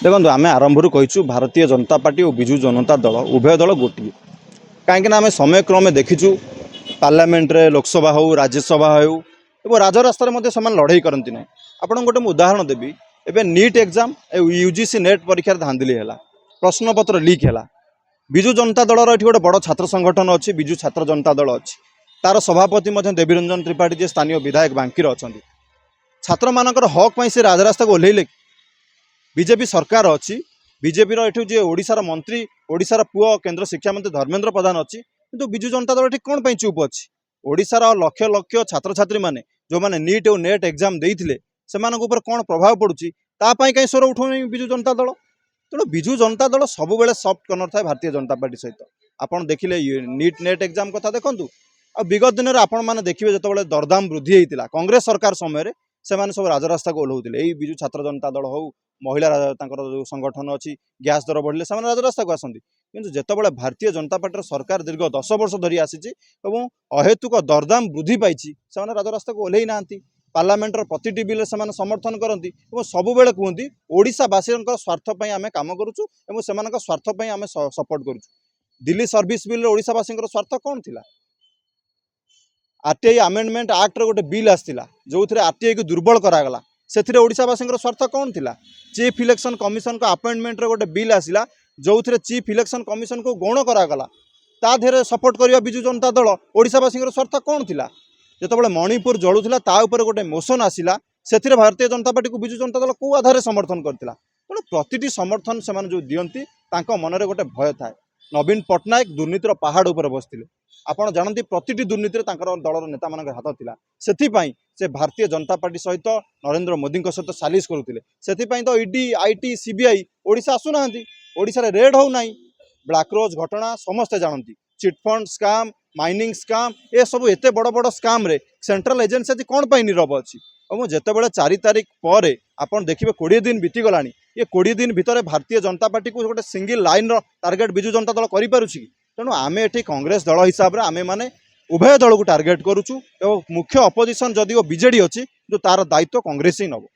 देखो आम आरंभ कहीचु भारतीय जनता पार्टी और विजु जनता दल उभय दल गोटे कहीं आम समय क्रमे देखीचु पार्लियामेंट रे लोकसभा हो राज्यसभा हो राजरास्तार लड़ाई करती ना आपन गोटे उदाहरण देवी एवं नीट एग्जाम यूजीसी नेट परीक्षा धांधली है प्रश्नपत्र लीक है विजु जनता दल ये गोटे बड़ छात्र संगठन अच्छी विजु छात्र जनता दल अच्छी तार सभापति देवीरंजन त्रिपाठी जी स्थानीय विधायक बांकीर अच्छा छात्र मानकर हक पर से राजरास्ता को ओह्लैले बीजेपी सरकार अच्छी बीजेपी रु जी ओडिशार मंत्री ओडिशार पुओ केंद्र शिक्षा मंत्री धर्मेंद्र प्रधान अच्छी किंतु विजु जनता दल कौन पर चुप अच्छी ओडिशार लक्ष लक्ष छात्र छात्री मैंने जो मैंने नीट और नेट एग्जाम देते से कौन प्रभाव पड़ुची कहीं स्वर उठाऊनी विजु जनता दल तेणु विजु जनता दल सब सफ्ट कर्नर था भारतीय जनता पार्टी सहित आपड़ देखिले नीट नेट एग्जाम कथा देखूँ आ विगत दिन में आपण मैंने देखिए जो दरदाम वृद्धि होता कांग्रेस सरकार समय से सब राजरास्ता को ओह्लौते यही विजु छात्र जनता दल हो महिला जो संगठन अच्छी गैस दर बढ़ले से राजरास्ता को आसती किंतु जितेबाला भारतीय जनता पार्टी सरकार दीर्घ 10 वर्ष धरी आसी अहेतुक दरदाम वृद्धि पाई से राजरास्ता को ओह्लै ना पार्लियामेंटर प्रति बिल से समर्थन करती सब बेले कहते ओडिशावासी स्वार्थ आम कम करुचु स्वार्थ आम सपोर्ट करुचु दिल्ली सर्विस बिल ओडिशावासी स्वार्थ कौन थी आरटीआई आमेंडमेंट एक्ट गोटे बिल आसाला जो थे आरटीआई को दुर्बल करागला से ओडिशावासी स्वार्थ कौन थी चीफ इलेक्शन कमिशन को अपॉइंटमेंट गोटे बिल आसाला जो थे चीफ इलेक्शन कमिशन को गौण करागला ता देहरे सपोर्ट करवा विजु जनता दल ओडिशावासी स्वार्थ कौन थी जिते मणिपुर जलूला तापर गोटे मोशन आसाला से भारतीय जनता पार्टी को विजु जनता दल कौ आधार समर्थन करता तेणु प्रति समर्थन से जो दियंती मन में गोटे भय थाए नवीन पट्टनायक दुर्नीतिर पहाड़ उपर बसते आपड़ जानते प्रति दुर्नीति दलर नेता मान हाथ था से भारतीय जनता पार्टी सहित नरेंद्र मोदी सहित सालिश करुले से तो ईडी आईटी सीबीआई ओडिशा आसुना ओडिशा रे रेड होना ब्लैकरोज घटना समस्ते जानती चिटफंड स्काम माइनिंग स्काम ये सब एत बड़ बड़ स्काम रे सेंट्रल एजेंसी आज कौन पर नीरव अच्छी और जितेबाला 4 तारिख पर आपड़ देखिए 20 दिन बीतीगला ये 20 दिन भितर भारतीय जनता पार्टी को गोटे single line target Biju Janata Dal करें तेणु आम एटी कांग्रेस दल हिसाब से आम मैंने उभय दल को टार्गेट करुचु मुख्य अपोजिशन जदिव बीजेडी अच्छी तार दायित्व कांग्रेस ही नब।